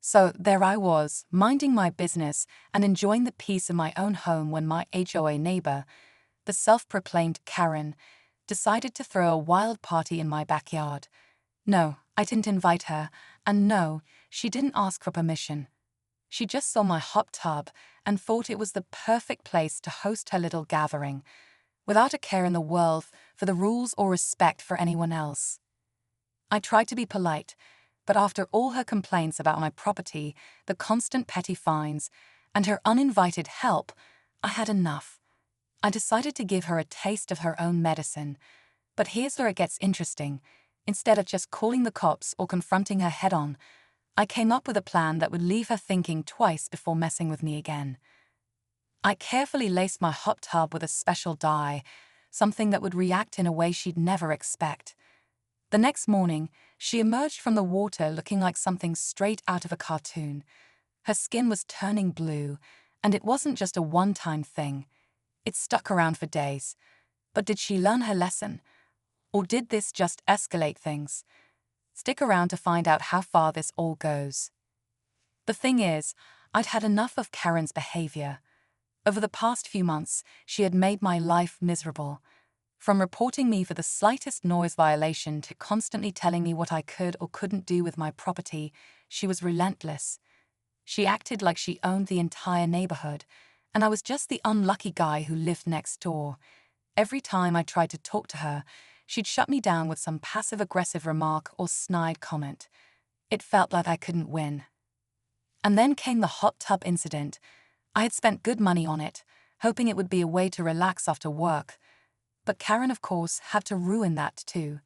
So there I was, minding my business and enjoying the peace of my own home when my HOA neighbor, the self-proclaimed Karen, decided to throw a wild party in my backyard. No, I didn't invite her, and no, she didn't ask for permission. She just saw my hot tub and thought it was the perfect place to host her little gathering, without a care in the world for the rules or respect for anyone else. I tried to be polite, but after all her complaints about my property, the constant petty fines, and her uninvited help, I had enough. I decided to give her a taste of her own medicine. But here's where it gets interesting. Instead of just calling the cops or confronting her head-on, I came up with a plan that would leave her thinking twice before messing with me again. I carefully laced my hot tub with a special dye, something that would react in a way she'd never expect. The next morning, she emerged from the water looking like something straight out of a cartoon. Her skin was turning blue, and it wasn't just a one-time thing. It stuck around for days. But did she learn her lesson? Or did this just escalate things? Stick around to find out how far this all goes. The thing is, I'd had enough of Karen's behavior. Over the past few months, she had made my life miserable. From reporting me for the slightest noise violation to constantly telling me what I could or couldn't do with my property, she was relentless. She acted like she owned the entire neighborhood, and I was just the unlucky guy who lived next door. Every time I tried to talk to her, she'd shut me down with some passive-aggressive remark or snide comment. It felt like I couldn't win. And then came the hot tub incident. I had spent good money on it, hoping it would be a way to relax after work. But Karen, of course, had to ruin that too.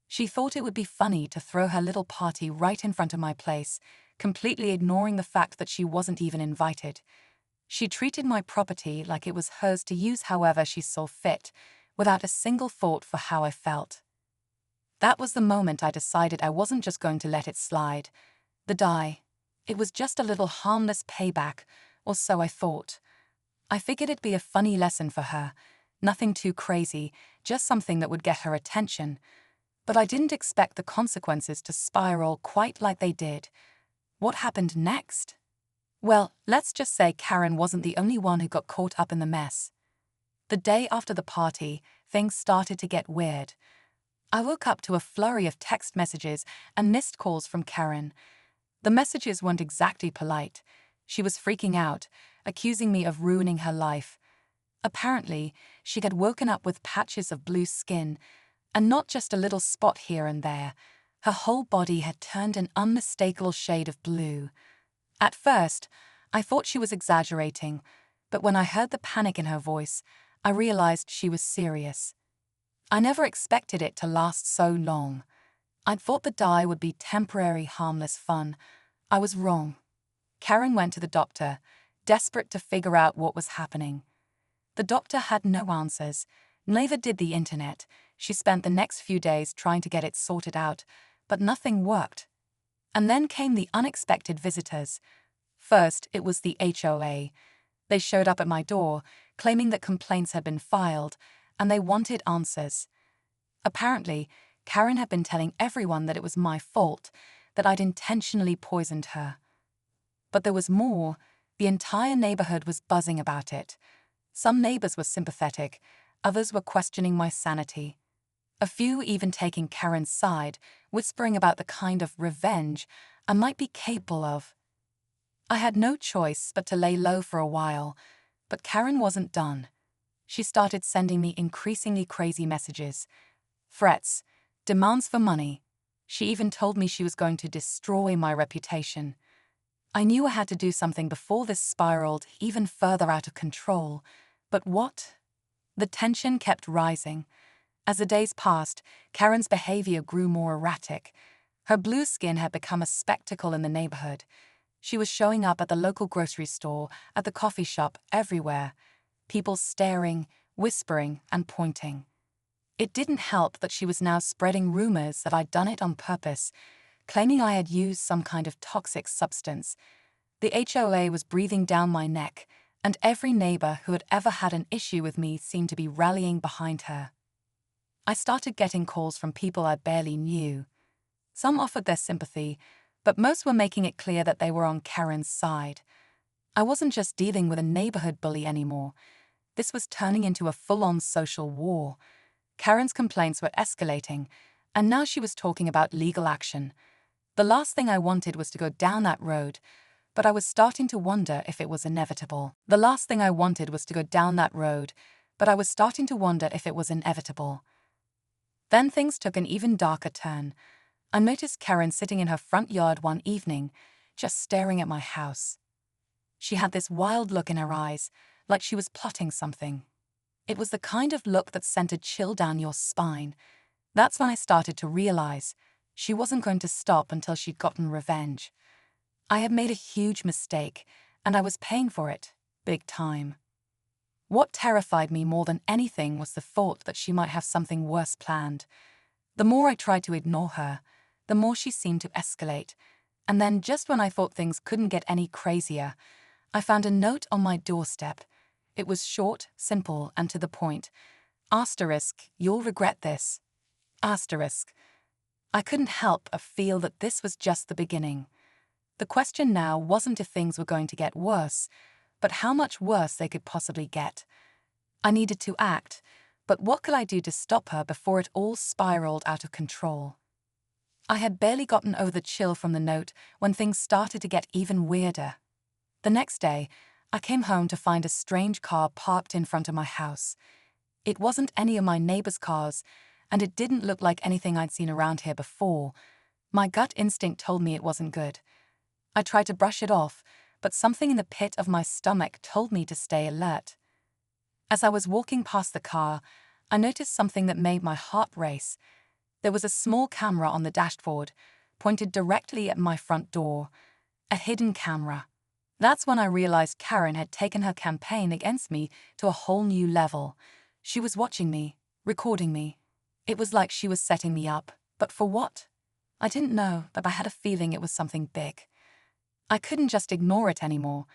She thought it would be funny to throw her little party right in front of my place, completely ignoring the fact that she wasn't even invited. She treated my property like it was hers to use however she saw fit, without a single thought for how I felt. That was the moment I decided I wasn't just going to let it slide. The dye. It was just a little harmless payback, or so I thought. I figured it'd be a funny lesson for her. Nothing too crazy, just something that would get her attention. But I didn't expect the consequences to spiral quite like they did. What happened next? Well, let's just say Karen wasn't the only one who got caught up in the mess. The day after the party, things started to get weird. I woke up to a flurry of text messages and missed calls from Karen. The messages weren't exactly polite. She was freaking out, accusing me of ruining her life. Apparently, she had woken up with patches of blue skin, and not just a little spot here and there. Her whole body had turned an unmistakable shade of blue. At first, I thought she was exaggerating, but when I heard the panic in her voice, I realized she was serious. I never expected it to last so long. I'd thought the dye would be temporary, harmless fun. I was wrong. Karen went to the doctor, desperate to figure out what was happening. The doctor had no answers. Neither did the internet. She spent the next few days trying to get it sorted out, but nothing worked. And then came the unexpected visitors. First, it was the HOA. They showed up at my door, claiming that complaints had been filed, and they wanted answers. Apparently, Karen had been telling everyone that it was my fault, that I'd intentionally poisoned her. But there was more. The entire neighborhood was buzzing about it. Some neighbors were sympathetic, others were questioning my sanity. A few even taking Karen's side, whispering about the kind of revenge I might be capable of. I had no choice but to lay low for a while, but Karen wasn't done. She started sending me increasingly crazy messages, threats, demands for money. She even told me she was going to destroy my reputation. I knew I had to do something before this spiraled even further out of control. But what? The tension kept rising. As the days passed, Karen's behavior grew more erratic. Her blue skin had become a spectacle in the neighborhood. She was showing up at the local grocery store, at the coffee shop, everywhere. People staring, whispering, and pointing. It didn't help that she was now spreading rumors that I'd done it on purpose, claiming I had used some kind of toxic substance. The HOA was breathing down my neck, and every neighbor who had ever had an issue with me seemed to be rallying behind her. I started getting calls from people I barely knew. Some offered their sympathy, but most were making it clear that they were on Karen's side. I wasn't just dealing with a neighborhood bully anymore. This was turning into a full-on social war. Karen's complaints were escalating, and now she was talking about legal action. The last thing I wanted was to go down that road, but I was starting to wonder if it was inevitable. The last thing I wanted was to go down that road, but I was starting to wonder if it was inevitable. Then things took an even darker turn. I noticed Karen sitting in her front yard one evening, just staring at my house. She had this wild look in her eyes, like she was plotting something. It was the kind of look that sent a chill down your spine. That's when I started to realize she wasn't going to stop until she'd gotten revenge. I had made a huge mistake, and I was paying for it, big time. What terrified me more than anything was the thought that she might have something worse planned. The more I tried to ignore her, the more she seemed to escalate. And then, just when I thought things couldn't get any crazier, I found a note on my doorstep. It was short, simple, and to the point. Asterisk, you'll regret this. Asterisk. I couldn't help but feel that this was just the beginning. The question now wasn't if things were going to get worse, but how much worse they could possibly get. I needed to act, but what could I do to stop her before it all spiraled out of control? I had barely gotten over the chill from the note when things started to get even weirder. The next day, I came home to find a strange car parked in front of my house. It wasn't any of my neighbors' cars, and it didn't look like anything I'd seen around here before. My gut instinct told me it wasn't good. I tried to brush it off, but something in the pit of my stomach told me to stay alert. As I was walking past the car, I noticed something that made my heart race. There was a small camera on the dashboard, pointed directly at my front door. A hidden camera. That's when I realized Karen had taken her campaign against me to a whole new level. She was watching me, recording me. It was like she was setting me up, but for what? I didn't know, but I had a feeling it was something big. I couldn't just ignore it anymore.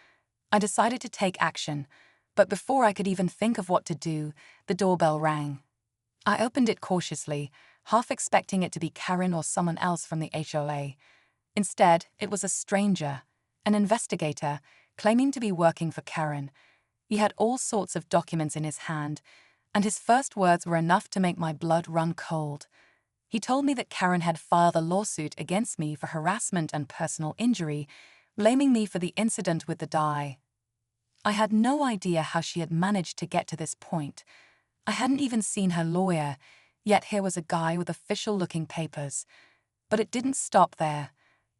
I decided to take action, but before I could even think of what to do, the doorbell rang. I opened it cautiously, half expecting it to be Karen or someone else from the HOA. Instead, it was a stranger, an investigator, claiming to be working for Karen. He had all sorts of documents in his hand, and his first words were enough to make my blood run cold. He told me that Karen had filed a lawsuit against me for harassment and personal injury, blaming me for the incident with the dye. I had no idea how she had managed to get to this point. I hadn't even seen her lawyer, yet here was a guy with official-looking papers. But it didn't stop there.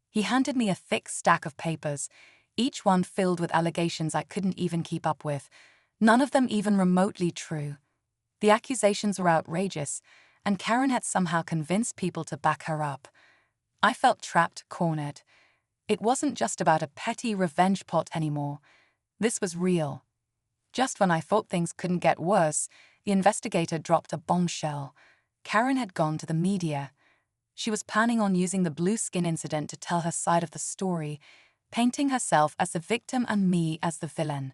He handed me a thick stack of papers, each one filled with allegations I couldn't even keep up with, none of them even remotely true. The accusations were outrageous, and Karen had somehow convinced people to back her up. I felt trapped, cornered. It wasn't just about a petty revenge plot anymore. This was real. Just when I thought things couldn't get worse, the investigator dropped a bombshell. Karen had gone to the media. She was planning on using the blue skin incident to tell her side of the story, painting herself as the victim and me as the villain.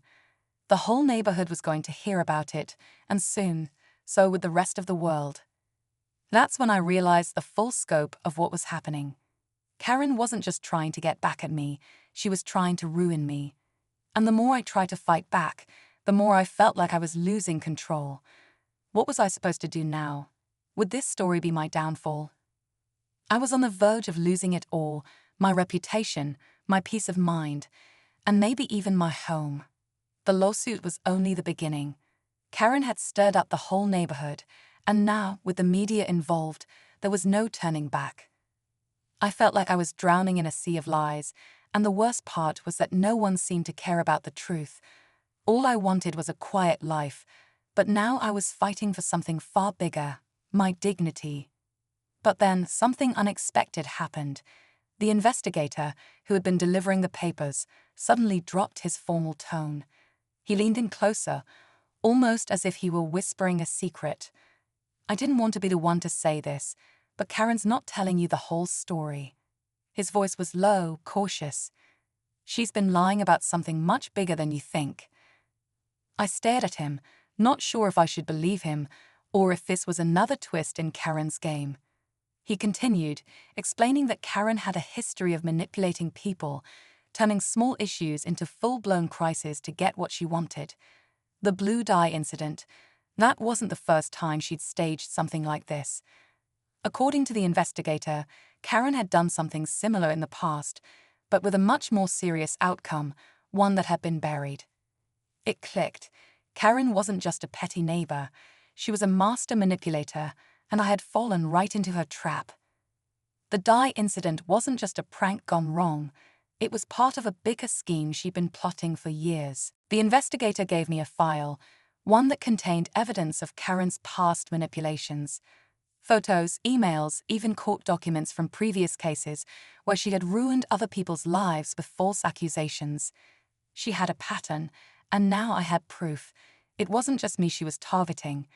The whole neighborhood was going to hear about it, and soon, so would the rest of the world. That's when I realized the full scope of what was happening. Karen wasn't just trying to get back at me, she was trying to ruin me. And the more I tried to fight back, the more I felt like I was losing control. What was I supposed to do now? Would this story be my downfall? I was on the verge of losing it all, my reputation, my peace of mind, and maybe even my home. The lawsuit was only the beginning. Karen had stirred up the whole neighborhood, and now, with the media involved, there was no turning back. I felt like I was drowning in a sea of lies, and the worst part was that no one seemed to care about the truth. All I wanted was a quiet life, but now I was fighting for something far bigger, my dignity. But then something unexpected happened. The investigator, who had been delivering the papers, suddenly dropped his formal tone. He leaned in closer, almost as if he were whispering a secret. I didn't want to be the one to say this, but Karen's not telling you the whole story. His voice was low, cautious. She's been lying about something much bigger than you think. I stared at him, not sure if I should believe him, or if this was another twist in Karen's game. He continued, explaining that Karen had a history of manipulating people, turning small issues into full-blown crises to get what she wanted. The blue dye incident, that wasn't the first time she'd staged something like this. According to the investigator, Karen had done something similar in the past, but with a much more serious outcome, one that had been buried. It clicked. Karen wasn't just a petty neighbor. She was a master manipulator, and I had fallen right into her trap. The dye incident wasn't just a prank gone wrong. It was part of a bigger scheme she'd been plotting for years. The investigator gave me a file, one that contained evidence of Karen's past manipulations. Photos, emails, even court documents from previous cases where she had ruined other people's lives with false accusations. She had a pattern, and now I had proof. It wasn't just me she was targeting.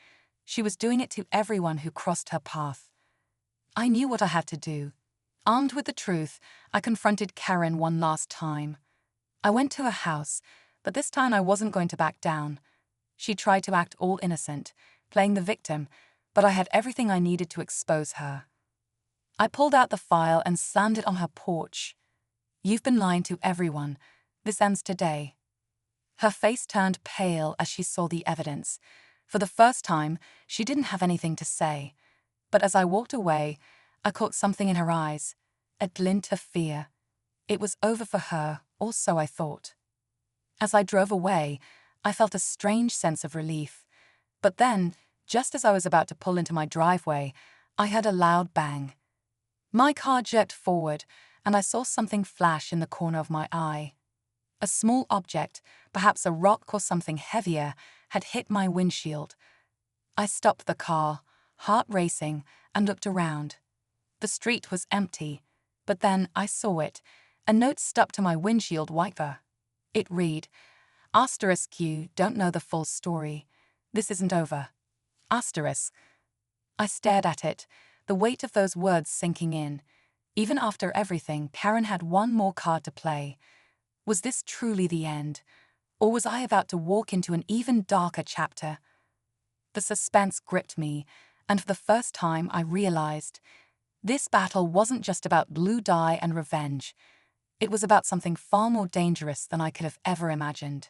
She was doing it to everyone who crossed her path. I knew what I had to do. Armed with the truth, I confronted Karen one last time. I went to her house, but this time I wasn't going to back down. She tried to act all innocent, playing the victim, but I had everything I needed to expose her. I pulled out the file and slammed it on her porch. "You've been lying to everyone. This ends today." Her face turned pale as she saw the evidence. For the first time, she didn't have anything to say. But as I walked away, I caught something in her eyes, a glint of fear. It was over for her, or so I thought. As I drove away, I felt a strange sense of relief. But then, just as I was about to pull into my driveway, I heard a loud bang. My car jerked forward, and I saw something flash in the corner of my eye. A small object, perhaps a rock or something heavier, had hit my windshield. I stopped the car, heart racing, and looked around. The street was empty, but then I saw it. A note stuck to my windshield wiper. It read, "*You don't know the full story. This isn't over. *" I stared at it, the weight of those words sinking in. Even after everything, Karen had one more card to play. Was this truly the end? Or was I about to walk into an even darker chapter? The suspense gripped me, and for the first time I realized this battle wasn't just about blue dye and revenge. It was about something far more dangerous than I could have ever imagined.